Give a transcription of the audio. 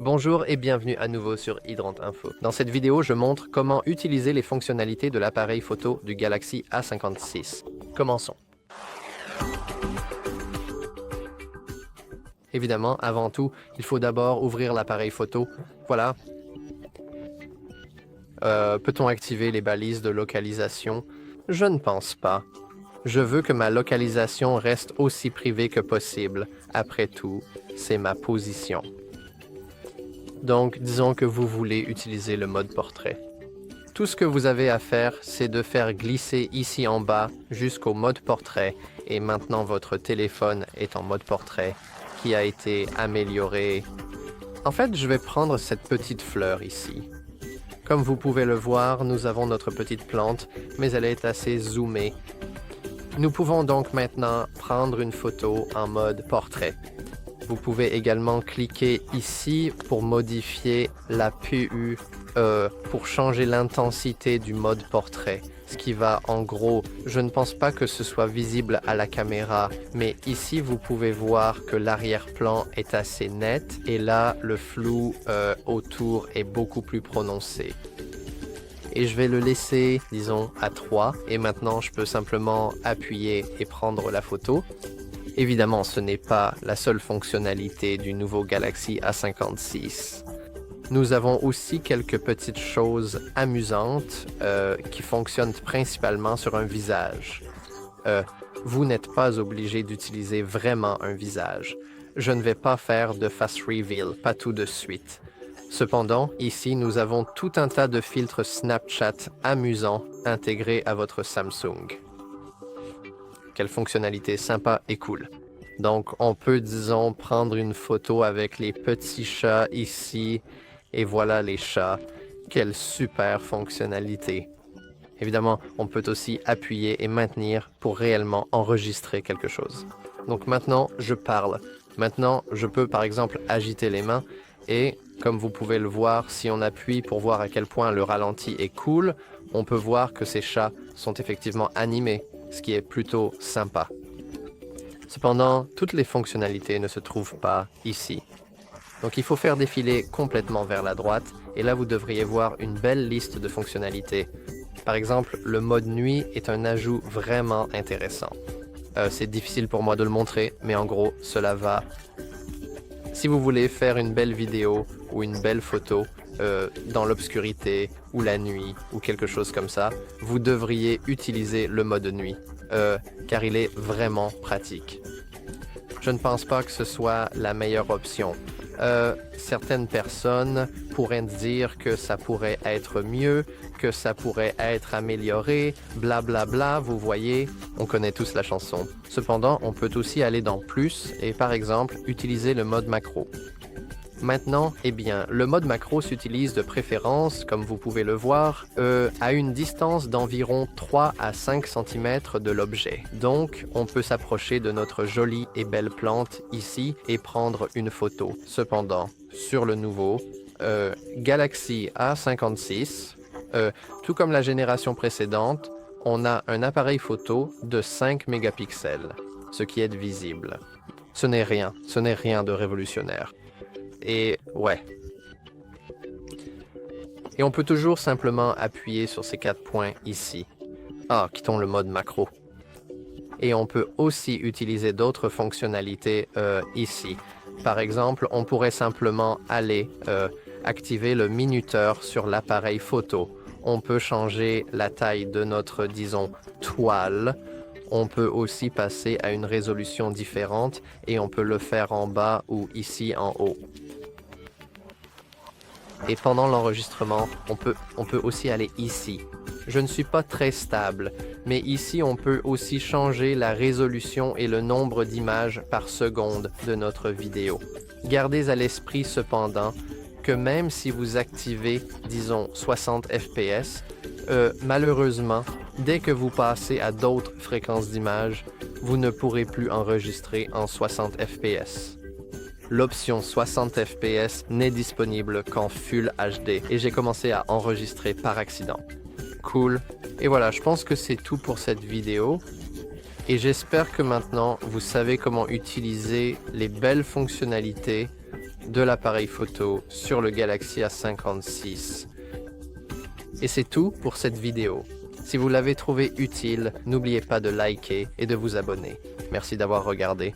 Bonjour et bienvenue à nouveau sur Hydrant Info. Dans cette vidéo, je montre comment utiliser les fonctionnalités de l'appareil photo du Galaxy A56. Commençons. Évidemment, avant tout, il faut d'abord ouvrir l'appareil photo. Voilà. Peut-on activer les balises de localisation? Je ne pense pas. Je veux que ma localisation reste aussi privée que possible. Après tout, c'est ma position. Donc, disons que vous voulez utiliser le mode portrait. Tout ce que vous avez à faire, c'est de faire glisser ici en bas jusqu'au mode portrait et maintenant votre téléphone est en mode portrait qui a été amélioré. En fait, je vais prendre cette petite fleur ici. Comme vous pouvez le voir, nous avons notre petite plante, mais elle est assez zoomée. Nous pouvons donc maintenant prendre une photo en mode portrait. Vous pouvez également cliquer ici pour modifier la PU, pour changer l'intensité du mode portrait. Ce qui va en gros, je ne pense pas que ce soit visible à la caméra, mais ici vous pouvez voir que l'arrière-plan est assez net et là le flou autour est beaucoup plus prononcé. Et je vais le laisser, disons, à 3 et maintenant je peux simplement appuyer et prendre la photo. Évidemment, ce n'est pas la seule fonctionnalité du nouveau Galaxy A56. Nous avons aussi quelques petites choses amusantes qui fonctionnent principalement sur un visage. Vous n'êtes pas obligé d'utiliser vraiment un visage. Je ne vais pas faire de face reveal, pas tout de suite. Cependant, ici, nous avons tout un tas de filtres Snapchat amusants intégrés à votre Samsung. Quelle fonctionnalité sympa et cool. Donc, on peut, disons, prendre une photo avec les petits chats ici, et voilà les chats. Quelle super fonctionnalité. Évidemment, on peut aussi appuyer et maintenir pour réellement enregistrer quelque chose. Donc maintenant, je parle. Maintenant, je peux par exemple agiter les mains, et comme vous pouvez le voir, si on appuie pour voir à quel point le ralenti est cool, on peut voir que ces chats sont effectivement animés, ce qui est plutôt sympa. Cependant, toutes les fonctionnalités ne se trouvent pas ici. Donc il faut faire défiler complètement vers la droite, et là vous devriez voir une belle liste de fonctionnalités. Par exemple, le mode nuit est un ajout vraiment intéressant. C'est difficile pour moi de le montrer, mais en gros, cela va. Si vous voulez faire une belle vidéo ou une belle photo dans l'obscurité ou la nuit ou quelque chose comme ça, vous devriez utiliser le mode nuit, car il est vraiment pratique. Je ne pense pas que ce soit la meilleure option. Certaines personnes pourraient dire que ça pourrait être mieux, que ça pourrait être amélioré, blablabla, bla bla, vous voyez, on connaît tous la chanson. Cependant, on peut aussi aller dans plus et par exemple utiliser le mode macro. Maintenant, eh bien, le mode macro s'utilise de préférence, comme vous pouvez le voir, à une distance d'environ 3 à 5 cm de l'objet. Donc, on peut s'approcher de notre jolie et belle plante ici et prendre une photo. Cependant, sur le nouveau Galaxy A56, tout comme la génération précédente, on a un appareil photo de 5 mégapixels, ce qui est visible. Ce n'est rien de révolutionnaire. Et ouais. Et on peut toujours simplement appuyer sur ces 4 points ici. Ah, quittons le mode macro. Et on peut aussi utiliser d'autres fonctionnalités ici. Par exemple, on pourrait simplement aller activer le minuteur sur l'appareil photo. On peut changer la taille de notre, disons, toile. On peut aussi passer à une résolution différente et on peut le faire en bas ou ici en haut. Et pendant l'enregistrement, on peut aussi aller ici. Je ne suis pas très stable, mais ici on peut aussi changer la résolution et le nombre d'images par seconde de notre vidéo. Gardez à l'esprit cependant que même si vous activez, disons, 60 fps, malheureusement, dès que vous passez à d'autres fréquences d'image, vous ne pourrez plus enregistrer en 60 fps. L'option 60 fps n'est disponible qu'en Full HD et j'ai commencé à enregistrer par accident. Cool. Et voilà, je pense que c'est tout pour cette vidéo. Et j'espère que maintenant, vous savez comment utiliser les belles fonctionnalités de l'appareil photo sur le Galaxy A56. Et c'est tout pour cette vidéo. Si vous l'avez trouvé utile, n'oubliez pas de liker et de vous abonner. Merci d'avoir regardé.